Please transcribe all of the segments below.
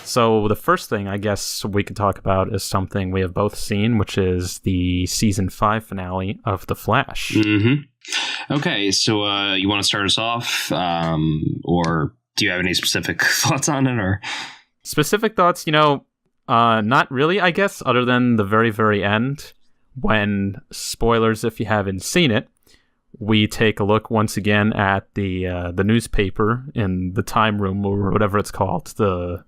So the first thing I guess we could talk about is something we have both seen, which is the season 5 finale of The Flash. Mm-hmm. Okay, so you want to start us off, or do you have any specific thoughts on it? Or specific thoughts, not really, I guess, other than the very, very end, when, spoilers if you haven't seen it, we take a look once again at the newspaper in the time room, or whatever it's called, the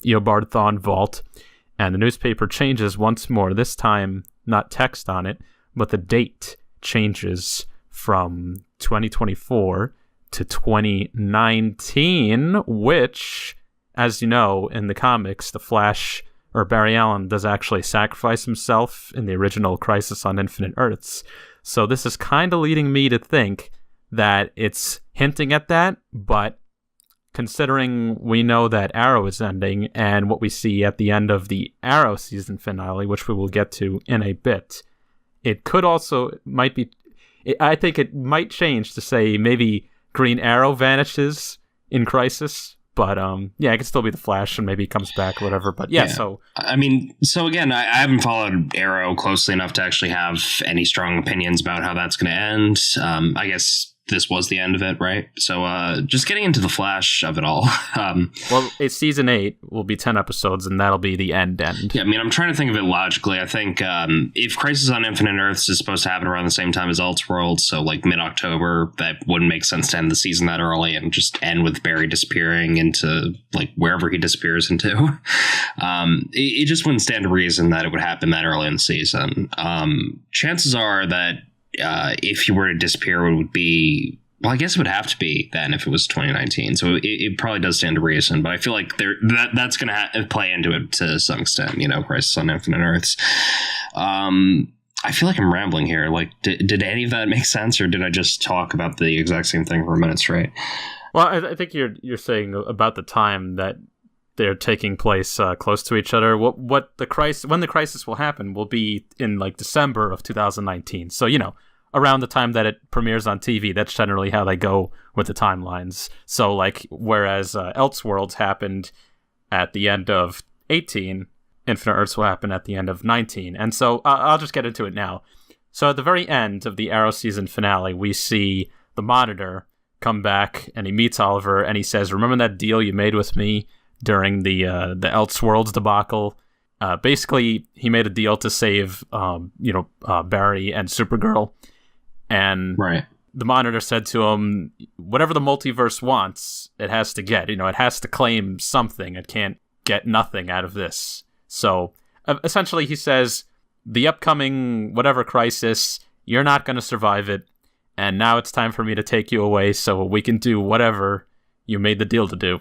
Eobard Vault, and the newspaper changes once more. This time, not text on it, but the date changes from 2024 to 2019, which, as you know, in the comics, the Flash, or Barry Allen, does actually sacrifice himself in the original Crisis on Infinite Earths. So this is kind of leading me to think that it's hinting at that, but considering we know that Arrow is ending, and what we see at the end of the Arrow season finale, which we will get to in a bit, it could also, I think it might change to say maybe Green Arrow vanishes in Crisis, but it could still be the Flash, and maybe he comes back or whatever. But yeah. So again, I haven't followed Arrow closely enough to actually have any strong opinions about how that's going to end. I guess this was the end of it, right? So just getting into the Flash of it all. Well, it's season 8 will be 10 episodes, and that'll be the end. Yeah, I mean, I'm trying to think of it logically. I think if Crisis on Infinite Earths is supposed to happen around the same time as Elseworlds, so like mid-October, that wouldn't make sense to end the season that early and just end with Barry disappearing into like wherever he disappears into. It just wouldn't stand to reason that it would happen that early in the season. Chances are that if he were to disappear, it would be, well, I guess it would have to be then if it was 2019. So it probably does stand to reason, but I feel like that's going to play into it to some extent, Crisis on Infinite Earths. I feel like I'm rambling here. Like, did any of that make sense, or did I just talk about the exact same thing for a minute straight? Well, I think you're saying about the time that they're taking place close to each other. When the crisis will happen will be in like December of 2019. So, around the time that it premieres on TV, that's generally how they go with the timelines. So like, whereas Elseworlds happened at the end of 18, Infinite Earths will happen at the end of 19. And so I'll just get into it now. So at the very end of the Arrow season finale, we see the Monitor come back, and he meets Oliver, and he says, "Remember that deal you made with me during the Elseworlds debacle?" Basically, he made a deal to save, Barry and Supergirl. And right. The Monitor said to him, whatever the multiverse wants, it has to get. It has to claim something. It can't get nothing out of this. So, essentially, he says, the upcoming whatever crisis, you're not going to survive it. And now it's time for me to take you away so we can do whatever you made the deal to do.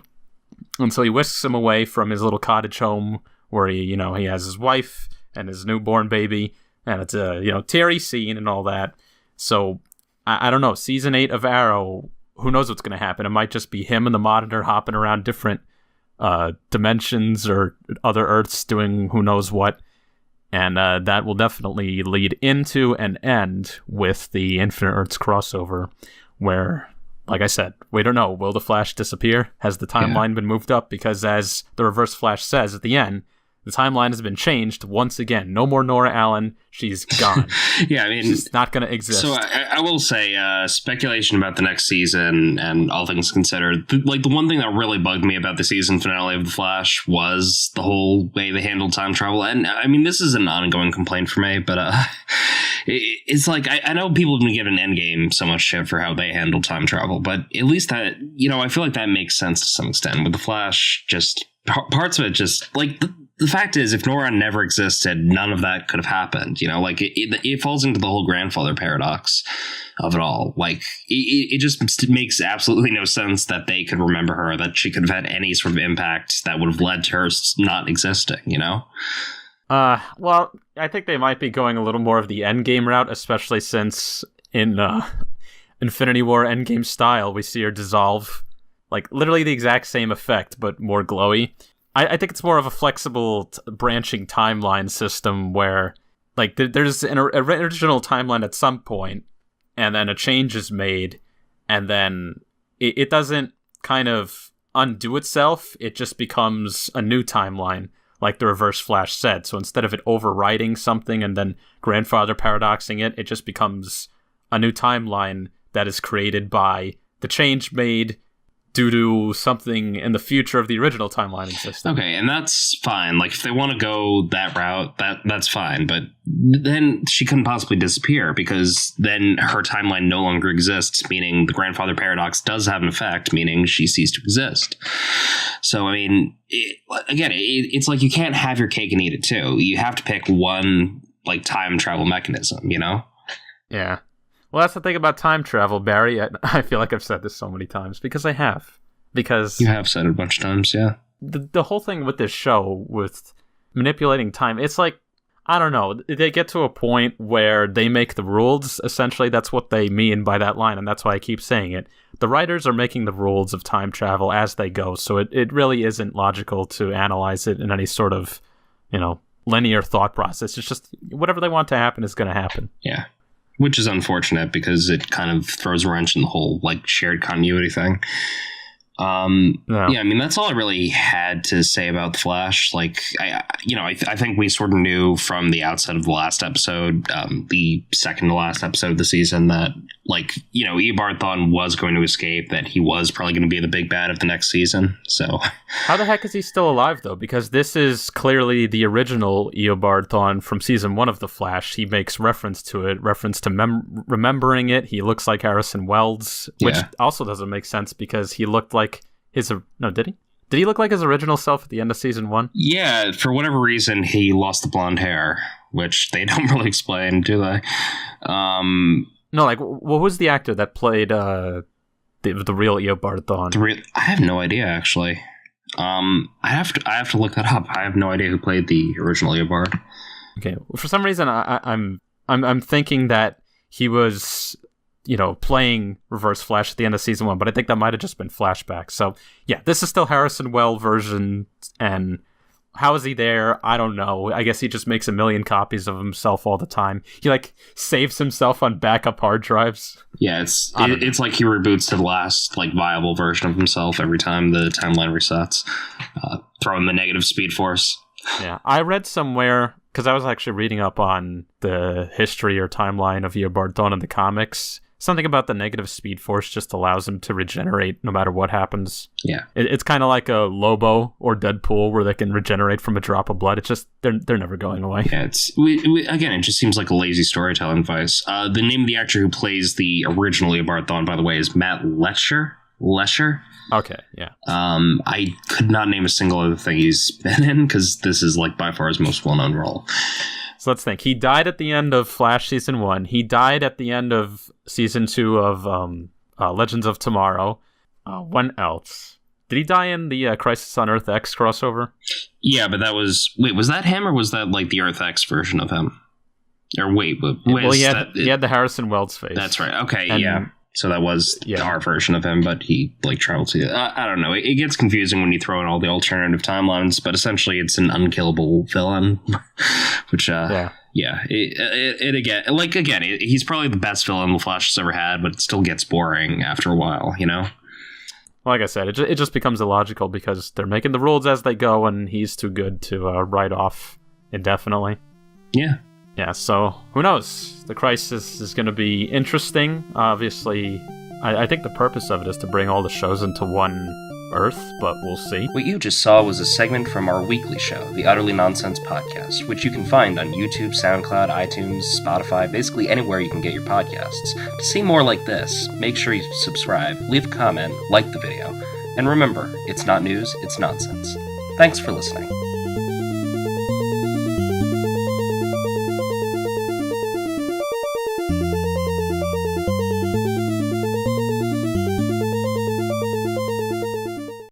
And so he whisks him away from his little cottage home where he has his wife and his newborn baby, and it's a, teary scene and all that. So I don't know, season 8 of Arrow, who knows what's going to happen? It might just be him and the Monitor hopping around different dimensions or other Earths doing who knows what. And that will definitely lead into and end with the Infinite Earths crossover, where, like I said, we don't know. Will the Flash disappear? Has the timeline been moved up? Because as the Reverse Flash says at the end, the timeline has been changed once again. No more Nora Allen. She's gone. Yeah, I mean, she's not going to exist. So I will say, speculation about the next season, and all things considered, the one thing that really bugged me about the season finale of The Flash was the whole way they handled time travel. And I mean, this is an ongoing complaint for me, but it's like, I know people have been giving Endgame so much shit for how they handled time travel, but at least that, I feel like that makes sense to some extent. With The Flash, just parts of it, just like the fact is, if Nora never existed, none of that could have happened. It falls into the whole grandfather paradox of it all. Like, it just makes absolutely no sense that they could remember her, that she could have had any sort of impact that would have led to her not existing, Well, I think they might be going a little more of the Endgame route, especially since in Infinity War Endgame style, we see her dissolve. Like, literally the exact same effect, but more glowy. I think it's more of a flexible branching timeline system where, like, there's an original timeline at some point, and then a change is made, and then it doesn't kind of undo itself. It just becomes a new timeline, like the Reverse Flash said. So instead of it overriding something and then grandfather paradoxing it, it just becomes a new timeline that is created by the change made due to something in the future of the original timeline existing. Okay, and that's fine. Like, if they want to go that route, that's fine. But then she couldn't possibly disappear, because then her timeline no longer exists, meaning the grandfather paradox does have an effect, meaning she ceased to exist. So, I mean, it's like you can't have your cake and eat it too. You have to pick one, like, time travel mechanism, you know? Yeah. Well, that's the thing about time travel, Barry. I feel like I've said this so many times, because I have. Because you have said it a bunch of times, yeah. The whole thing with this show, with manipulating time, it's like, I don't know, they get to a point where they make the rules. Essentially, that's what they mean by that line, and that's why I keep saying it. The writers are making the rules of time travel as they go, so it really isn't logical to analyze it in any sort of, linear thought process. It's just whatever they want to happen is going to happen. Yeah. Which is unfortunate, because it kind of throws a wrench in the whole, like, shared continuity thing. Yeah, I mean, that's all I really had to say about The Flash. Like, I think we sort of knew from the outset of the last episode, the second to last episode of the season, that, like, Eobard Thawne was going to escape, that he was probably going to be the big bad of the next season. So how the heck is he still alive, though? Because this is clearly the original Eobard Thawne from season 1 of The Flash. He makes reference to it, remembering it. He looks like Harrison Wells, which also doesn't make sense, because he looked like did he? Did he look like his original self at the end of season 1? Yeah, for whatever reason, he lost the blonde hair, which they don't really explain, do they? No, like, what was the actor that played the real Eobard Thawne? I have no idea, actually. I have to look that up. I have no idea who played the original Eobard. Okay, for some reason, I'm thinking that he was, playing Reverse Flash at the end of season 1, but I think that might have just been flashbacks. So, yeah, this is still Harrison Wells version, and how is he there? I don't know. I guess he just makes a million copies of himself all the time. He, like, saves himself on backup hard drives. Yeah, it's like he reboots to the last, like, viable version of himself every time the timeline resets, throwing the negative speed force. Yeah, I read somewhere, because I was actually reading up on the history or timeline of Eobard Thawne in the comics. Something about the negative speed force just allows him to regenerate no matter what happens. Yeah. It's kind of like a Lobo or Deadpool, where they can regenerate from a drop of blood. It's just, they're never going away. Yeah, again, it just seems like a lazy storytelling device. The name of the actor who plays the original Eobard Thawne, by the way, is Matt Lesher. Okay, yeah. I could not name a single other thing he's been in, because this is, like, by far his most well-known role. So let's think. He died at the end of Flash season 1. He died at the end of season 2 of Legends of Tomorrow. When else? Did he die in the Crisis on Earth X crossover? Yeah, but that was... Wait, was that him, or was that, like, the Earth X version of him? Or wait, well, he had the Harrison Wells face. That's right. Okay, yeah. So that was our version of him, but he, like, traveled to... I don't know. It gets confusing when you throw in all the alternative timelines, but essentially it's an unkillable villain, which, he's probably the best villain the Flash has ever had, but it still gets boring after a while, Well, like I said, it just becomes illogical, because they're making the rules as they go, and he's too good to write off indefinitely. Yeah. Yeah, so who knows? The Crisis is going to be interesting. Obviously, I think the purpose of it is to bring all the shows into one Earth, but we'll see. What you just saw was a segment from our weekly show, the Utterly Nonsense Podcast, which you can find on YouTube, SoundCloud, iTunes, Spotify, basically anywhere you can get your podcasts. To see more like this, make sure you subscribe, leave a comment, like the video, and remember, it's not news, it's nonsense. Thanks for listening.